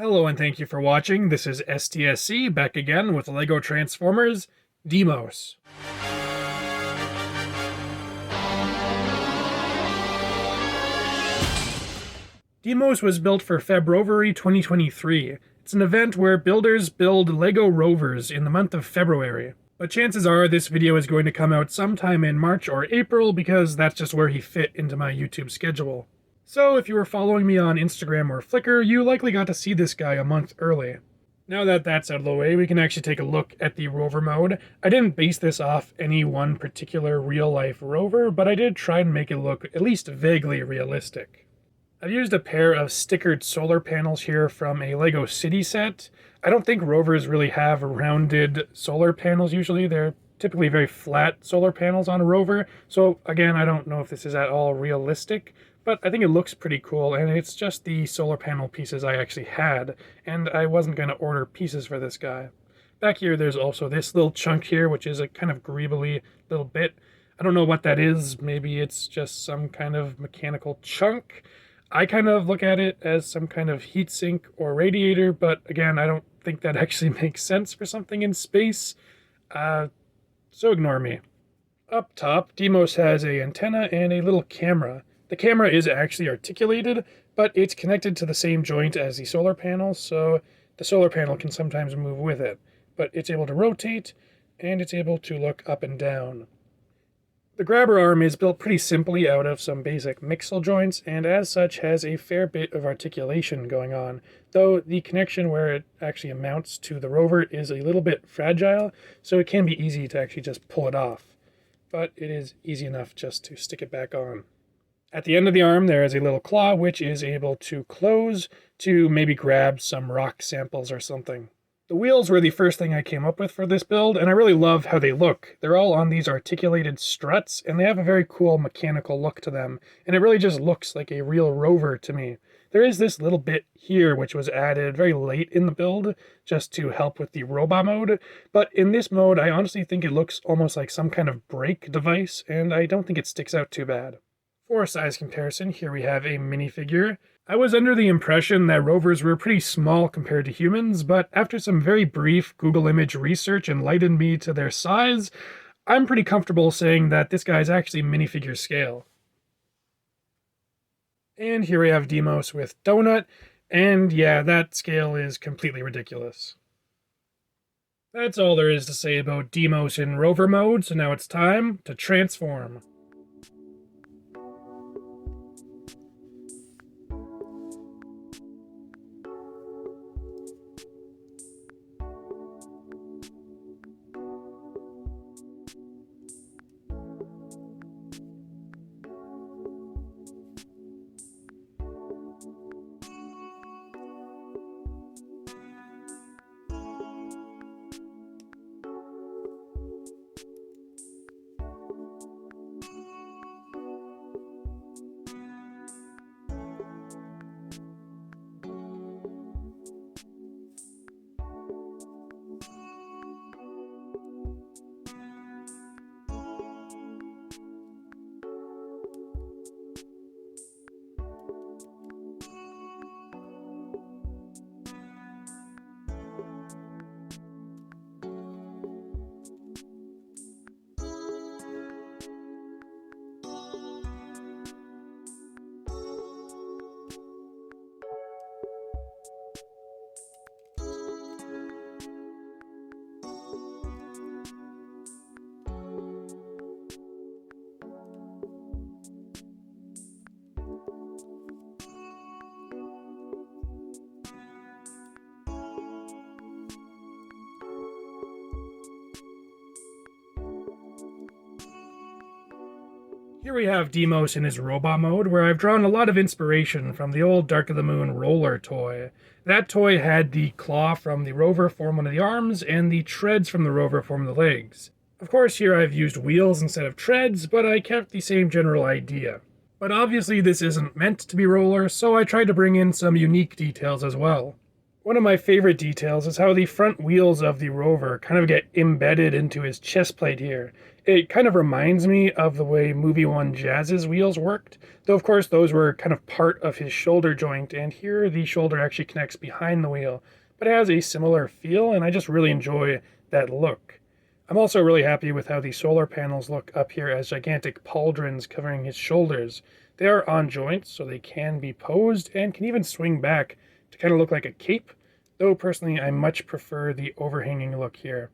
Hello and thank you for watching. This is STSC back again with LEGO Transformers Deimos. Deimos was built for February 2023. It's an event where builders build LEGO Rovers in the month of February. But chances are this video is going to come out sometime in March or April because that's just where he fit into my YouTube schedule. So if you were following me on Instagram or Flickr, you likely got to see this guy a month early. Now that that's out of the way, we can actually take a look at the rover mode. I didn't base this off any one particular real-life rover, but I did try and make it look at least vaguely realistic. I've used a pair of stickered solar panels here from a LEGO City set. I don't think rovers really have rounded solar panels usually. They're typically very flat solar panels on a rover, so again, I don't know if this is at all realistic, but I think it looks pretty cool, and it's just the solar panel pieces I actually had, and I wasn't going to order pieces for this guy. Back here, there's also this little chunk here, which is a kind of greebly little bit. I don't know what that is. Maybe it's just some kind of mechanical chunk. I kind of look at it as some kind of heatsink or radiator, but again, I don't think that actually makes sense for something in space. So ignore me. Up top, Deimos has an antenna and a little camera. The camera is actually articulated, but it's connected to the same joint as the solar panel, so the solar panel can sometimes move with it. But it's able to rotate, and it's able to look up and down. The grabber arm is built pretty simply out of some basic mixel joints, and as such has a fair bit of articulation going on, though the connection where it actually mounts to the rover is a little bit fragile, so it can be easy to actually just pull it off. But it is easy enough just to stick it back on. At the end of the arm, there is a little claw which is able to close to maybe grab some rock samples or something. The wheels were the first thing I came up with for this build, and I really love how they look. They're all on these articulated struts, and they have a very cool mechanical look to them, and it really just looks like a real rover to me. There is this little bit here which was added very late in the build, just to help with the robot mode, but in this mode I honestly think it looks almost like some kind of brake device, and I don't think it sticks out too bad. For a size comparison, here we have a minifigure. I was under the impression that rovers were pretty small compared to humans, but after some very brief Google image research enlightened me to their size, I'm pretty comfortable saying that this guy's actually minifigure scale. And here we have Deimos with Donut, and yeah, that scale is completely ridiculous. That's all there is to say about Deimos in rover mode, so now it's time to transform. Here we have Deimos in his robot mode, where I've drawn a lot of inspiration from the old Dark of the Moon roller toy. That toy had the claw from the rover form one of the arms, and the treads from the rover form the legs. Of course, here I've used wheels instead of treads, but I kept the same general idea. But obviously this isn't meant to be roller, so I tried to bring in some unique details as well. One of my favorite details is how the front wheels of the Rover kind of get embedded into his chest plate here. It kind of reminds me of the way Movie 1 Jazz's wheels worked, though of course those were kind of part of his shoulder joint, and here the shoulder actually connects behind the wheel, but it has a similar feel, and I just really enjoy that look. I'm also really happy with how the solar panels look up here as gigantic pauldrons covering his shoulders. They are on joints, so they can be posed and can even swing back to kind of look like a cape, though personally I much prefer the overhanging look here.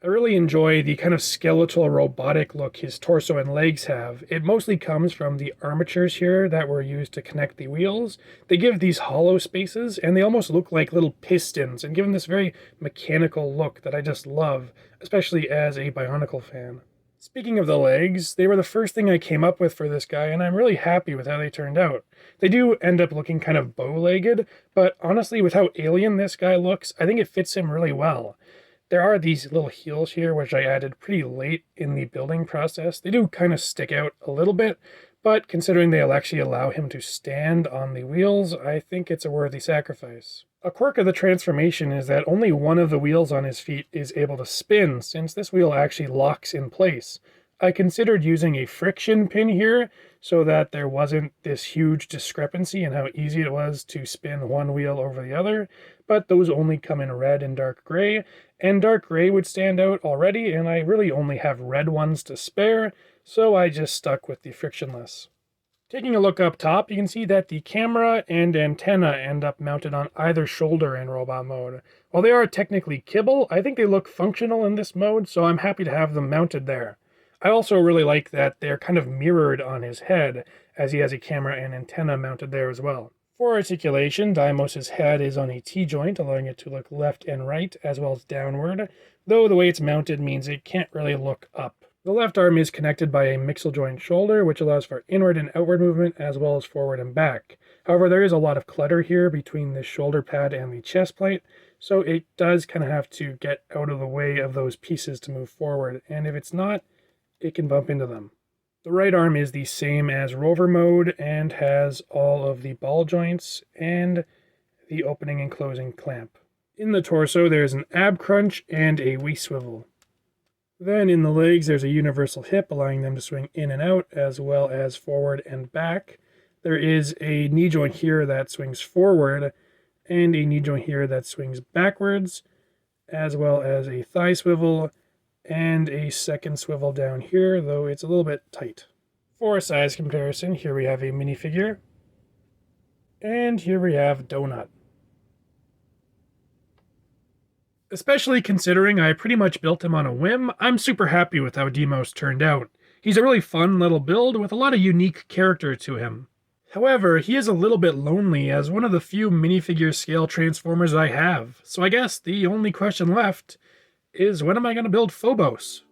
I really enjoy the kind of skeletal robotic look his torso and legs have. It mostly comes from the armatures here that were used to connect the wheels. They give these hollow spaces, and they almost look like little pistons, and give them this very mechanical look that I just love, especially as a Bionicle fan. Speaking of the legs, they were the first thing I came up with for this guy, and I'm really happy with how they turned out. They do end up looking kind of bow-legged, but honestly, with how alien this guy looks, I think it fits him really well. There are these little heels here, which I added pretty late in the building process. They do kind of stick out a little bit, but considering they'll actually allow him to stand on the wheels, I think it's a worthy sacrifice. A quirk of the transformation is that only one of the wheels on his feet is able to spin, since this wheel actually locks in place. I considered using a friction pin here so that there wasn't this huge discrepancy in how easy it was to spin one wheel over the other, but those only come in red and dark gray, and dark gray would stand out already, and I really only have red ones to spare, so I just stuck with the frictionless. Taking a look up top, you can see that the camera and antenna end up mounted on either shoulder in robot mode. While they are technically kibble, I think they look functional in this mode, so I'm happy to have them mounted there. I also really like that they're kind of mirrored on his head, as he has a camera and antenna mounted there as well. For articulation, Deimos' head is on a T-joint, allowing it to look left and right, as well as downward, though the way it's mounted means it can't really look up. The left arm is connected by a mixel joint shoulder, which allows for inward and outward movement, as well as forward and back. However, there is a lot of clutter here between the shoulder pad and the chest plate, so it does kind of have to get out of the way of those pieces to move forward, and if it's not, it can bump into them. The right arm is the same as Rover mode and has all of the ball joints and the opening and closing clamp. In the torso, there's an ab crunch and a waist swivel. Then in the legs, there's a universal hip, allowing them to swing in and out, as well as forward and back. There is a knee joint here that swings forward, and a knee joint here that swings backwards, as well as a thigh swivel, and a second swivel down here, though it's a little bit tight. For a size comparison, here we have a minifigure, and here we have Donut. Especially considering I pretty much built him on a whim, I'm super happy with how Deimos turned out. He's a really fun little build with a lot of unique character to him. However, he is a little bit lonely as one of the few minifigure scale Transformers I have, so I guess the only question left is when am I going to build Phobos?